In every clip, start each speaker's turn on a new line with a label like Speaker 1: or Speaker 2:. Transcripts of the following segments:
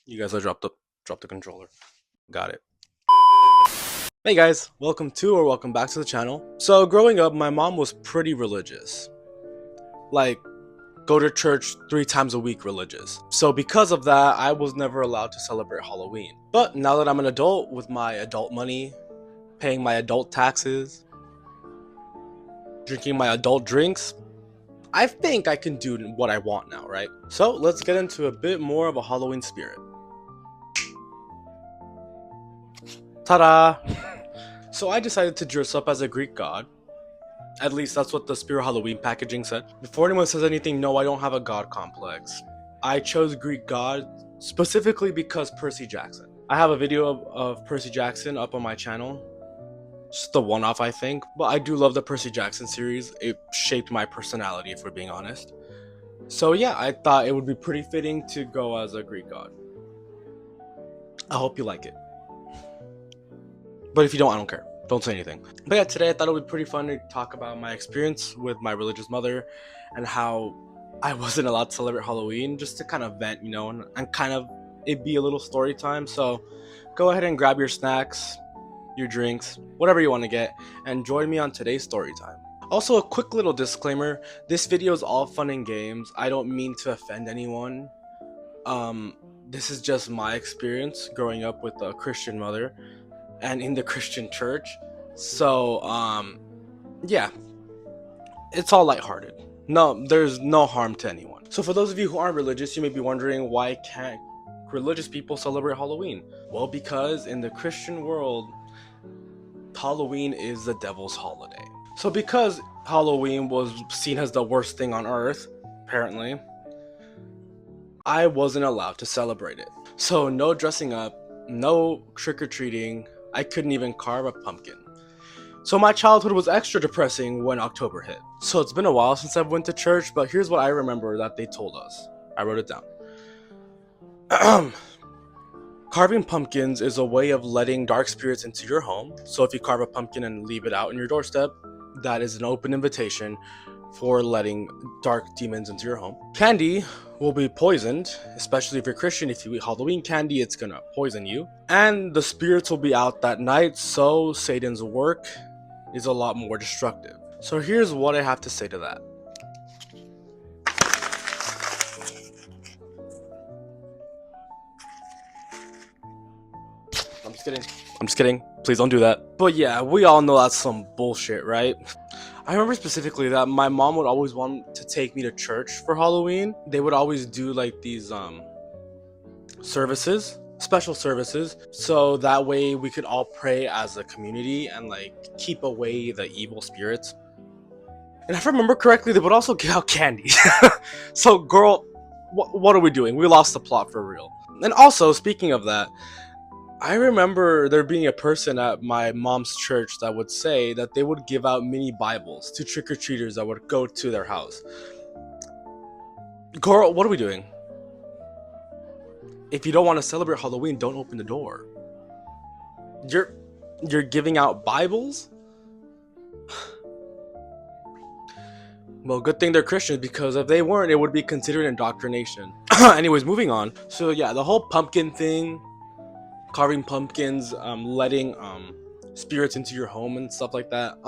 Speaker 1: You guys, I dropped the controller. Got it. Hey guys, welcome back to the channel. So growing up, my mom was pretty religious. Like, go to church 3 times a week religious. So because of that, I was never allowed to celebrate Halloween. But now that I'm an adult with my adult money, paying my adult taxes, drinking my adult drinks, I think I can do what I want now, right? So let's get into a bit more of a Halloween spirit. Ta-da! So I decided to dress up as a Greek god. At least that's what the Spirit Halloween packaging said. Before anyone says anything, no, I don't have a god complex. I chose Greek god specifically because Percy Jackson. I have a video of Percy Jackson up on my channel. Just the one-off, I think. But I do love the Percy Jackson series. It shaped my personality, if we're being honest. So yeah, I thought it would be pretty fitting to go as a Greek god. I hope you like it. But if you don't, I don't care. Don't say anything. But yeah, today I thought it would be pretty fun to talk about my experience with my religious mother and how I wasn't allowed to celebrate Halloween, just to kind of vent, and kind of it be a little story time. So go ahead and grab your snacks, your drinks, whatever you want to get, and join me on today's story time. Also, a quick little disclaimer, this video is all fun and games. I don't mean to offend anyone. This is just my experience growing up with a Christian mother and in the Christian church. So yeah, it's all lighthearted. No, there's no harm to anyone. So for those of you who aren't religious, you may be wondering, why can't religious people celebrate Halloween? Well, because in the Christian world, Halloween is the devil's holiday. So because Halloween was seen as the worst thing on earth, apparently, I wasn't allowed to celebrate it. So no dressing up, no trick-or-treating. I couldn't even carve a pumpkin. So my childhood was extra depressing when October hit. So it's been a while since I've went to church, but here's what I remember that they told us. I wrote it down. Carving pumpkins is a way of letting dark spirits into your home. So if you carve a pumpkin and leave it out on your doorstep, that is an open invitation for letting dark demons into your home. Candy will be poisoned, especially if you're Christian. If you eat Halloween candy, it's gonna poison you. And the spirits will be out that night, so Satan's work is a lot more destructive. So here's what I have to say to that. I'm just kidding. Please don't do that. But yeah, we all know that's some bullshit, right? I remember specifically that my mom would always want to take me to church for Halloween. They would always do like these services, special services, so that way we could all pray as a community and like keep away the evil spirits. And if I remember correctly, they would also give out candy. So girl, what are we doing? We lost the plot for real. And also, speaking of that, I remember there being a person at my mom's church that would say that they would give out mini Bibles to trick-or-treaters that would go to their house. Girl, what are we doing? If you don't want to celebrate Halloween, don't open the door. You're giving out Bibles? Well, good thing they're Christians, because if they weren't, it would be considered indoctrination. Anyways, moving on. So yeah, the whole pumpkin thing, carving pumpkins, letting spirits into your home and stuff like that.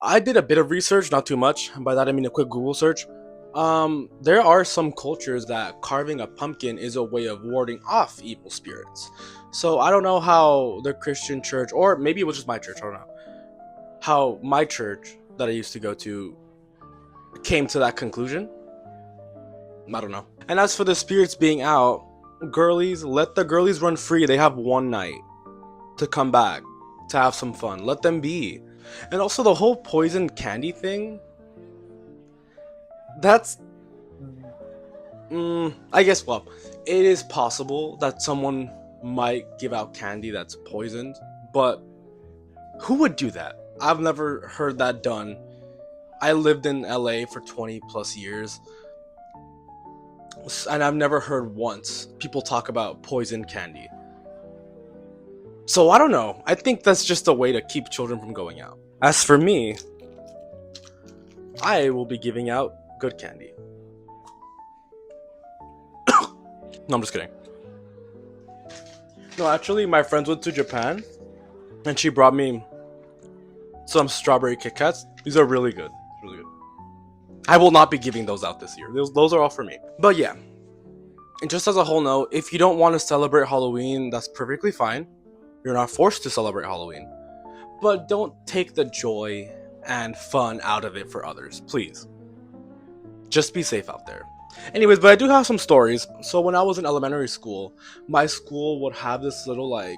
Speaker 1: I did a bit of research, not too much. By that I mean a quick Google search. There are some cultures that carving a pumpkin is a way of warding off evil spirits. So I don't know how the Christian church, or maybe it was just my church, I don't know, how my church that I used to go to came to that conclusion. I don't know. And as for the spirits being out, girlies, let the girlies run free. They have one night to come back to have some fun. Let them be. And also the whole poison candy thing, that's I guess, well, it is possible that someone might give out candy that's poisoned, but who would do that? I've never heard that done. I lived in LA for 20 plus years, and I've never heard once people talk about poison candy. So I don't know. I think that's just a way to keep children from going out. As for me, I will be giving out good candy. No, I'm just kidding. No, actually, my friends went to Japan, and she brought me some strawberry Kit Kats. These are really good. Really good. I will not be giving those out this year. Those are all for me. But yeah, and just as a whole note, if you don't want to celebrate Halloween, that's perfectly fine. You're not forced to celebrate Halloween. But don't take the joy and fun out of it for others, please. Just be safe out there. Anyways, but I do have some stories. So when I was in elementary school, my school would have this little like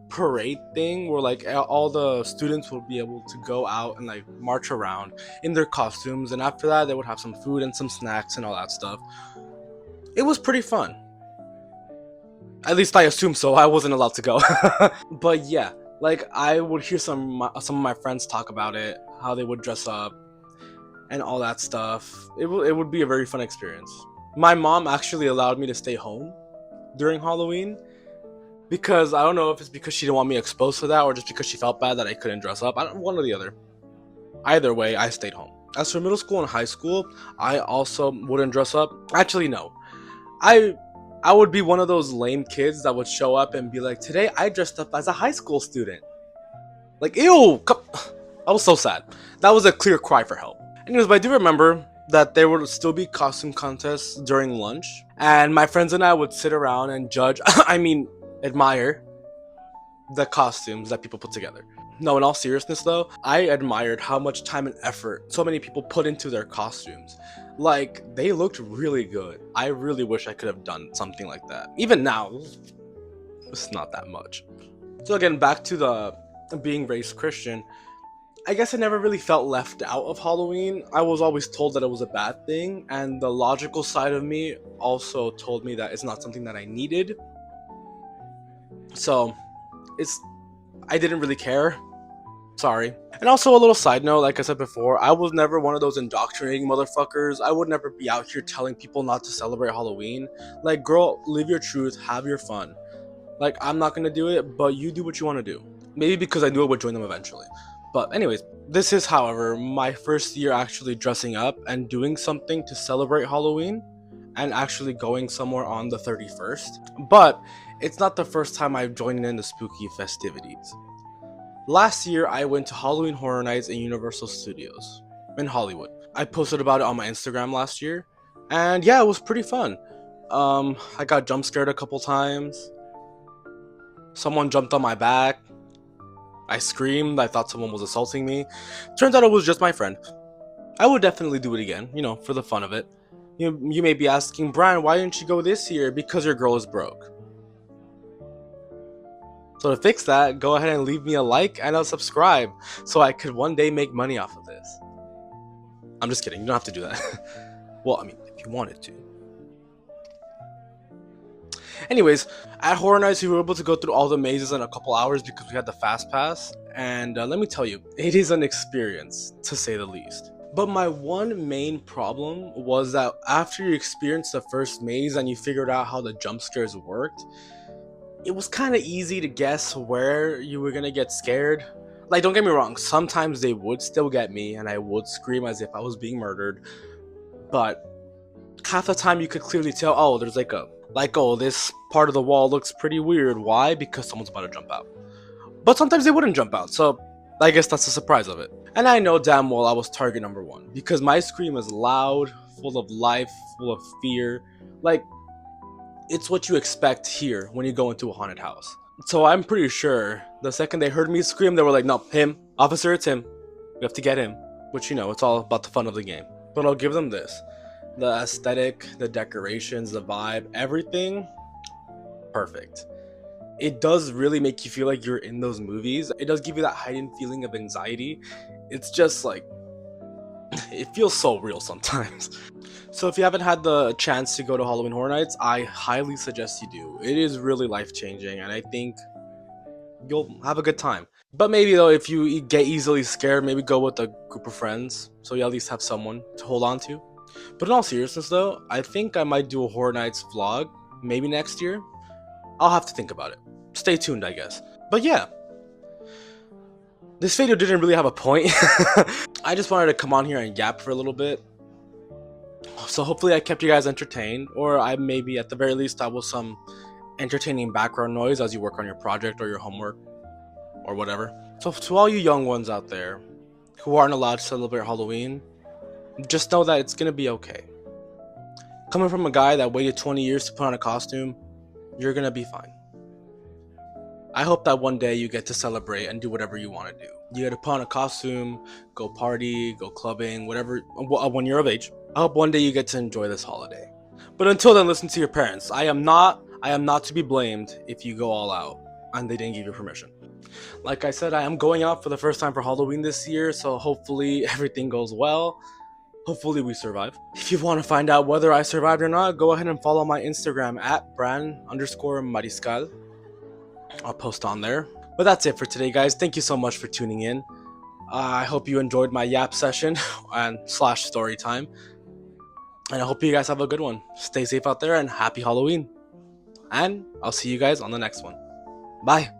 Speaker 1: parade thing where like all the students would be able to go out and like march around in their costumes, and after that they would have some food and some snacks and all that stuff. It was pretty fun. At least I assume so. I wasn't allowed to go. But yeah, like I would hear some of my friends talk about it, how they would dress up and all that stuff. It would be a very fun experience. My mom actually allowed me to stay home during Halloween because I don't know if it's because she didn't want me exposed to that or just because she felt bad that I couldn't dress up. One or the other. Either way, I stayed home. As for middle school and high school, I also wouldn't dress up. Actually, no. I would be one of those lame kids that would show up and be like, today I dressed up as a high school student. Like, ew! I was so sad. That was a clear cry for help. Anyways, but I do remember that there would still be costume contests during lunch, and my friends and I would sit around and judge, admire the costumes that people put together. No, in all seriousness though, I admired how much time and effort so many people put into their costumes. Like, they looked really good. I really wish I could have done something like that. Even now, it's not that much. So again, back to the being raised Christian, I guess I never really felt left out of Halloween. I was always told that it was a bad thing, and the logical side of me also told me that it's not something that I needed. So, I didn't really care. Sorry. And also a little side note, like I said before, I was never one of those indoctrinating motherfuckers. I would never be out here telling people not to celebrate Halloween. Like, girl, live your truth, have your fun. Like, I'm not gonna do it, but you do what you want to do. Maybe because I knew I would join them eventually. But anyways, this is, however, my first year actually dressing up and doing something to celebrate Halloween and actually going somewhere on the 31st. But it's not the first time I've joined in the spooky festivities. Last year, I went to Halloween Horror Nights in Universal Studios in Hollywood. I posted about it on my Instagram last year, and yeah, it was pretty fun. I got jump scared a couple times. Someone jumped on my back. I screamed. I thought someone was assaulting me. Turns out it was just my friend. I would definitely do it again, for the fun of it. You may be asking, Brian, why didn't you go this year? Because your girl is broke. So to fix that, go ahead and leave me a like and a subscribe so I could one day make money off of this. I'm just kidding. You don't have to do that. Well, if you wanted to. Anyways, at Horror Nights, we were able to go through all the mazes in a couple hours because we had the Fast Pass. And let me tell you, it is an experience, to say the least. But my one main problem was that after you experienced the first maze and you figured out how the jump scares worked, it was kind of easy to guess where you were gonna get scared. Like, don't get me wrong, sometimes they would still get me and I would scream as if I was being murdered. But half the time you could clearly tell, oh, there's this part of the wall looks pretty weird. Why? Because someone's about to jump out. But sometimes they wouldn't jump out, so I guess that's the surprise of it. And I know damn well I was target number one because my scream is loud, full of life, full of fear. Like, it's what you expect here when you go into a haunted house. So I'm pretty sure the second they heard me scream, they were like, no, him, officer, it's him. We have to get him. Which, it's all about the fun of the game. But I'll give them this. The aesthetic, the decorations, the vibe, everything, perfect. It does really make you feel like you're in those movies. It does give you that heightened feeling of anxiety. It's just like, it feels so real sometimes. So if you haven't had the chance to go to Halloween Horror Nights, I highly suggest you do. It is really life-changing, and I think you'll have a good time. But maybe though, if you get easily scared, maybe go with a group of friends, so you at least have someone to hold on to. But in all seriousness though, I think I might do a Horror Nights vlog, maybe next year. I'll have to think about it. Stay tuned, I guess. But yeah, this video didn't really have a point. I just wanted to come on here and yap for a little bit. So hopefully I kept you guys entertained, or maybe at the very least I was some entertaining background noise as you work on your project or your homework or whatever. So to all you young ones out there who aren't allowed to celebrate Halloween, just know that it's gonna be okay. Coming from a guy that waited 20 years to put on a costume, you're gonna be fine. I hope that one day you get to celebrate and do whatever you want to do. You get to put on a costume, go party, go clubbing, whatever, when you're of age. I hope one day you get to enjoy this holiday. But until then, listen to your parents. I am not to be blamed if you go all out and they didn't give you permission. Like I said, I am going out for the first time for Halloween this year, so hopefully everything goes well. Hopefully we survive. If you want to find out whether I survived or not, go ahead and follow my Instagram at Bran_Mariscal. I'll post on there. But that's it for today, guys. Thank you so much for tuning in. I hope you enjoyed my yap session and slash story time. And I hope you guys have a good one. Stay safe out there and happy Halloween. And I'll see you guys on the next one. Bye.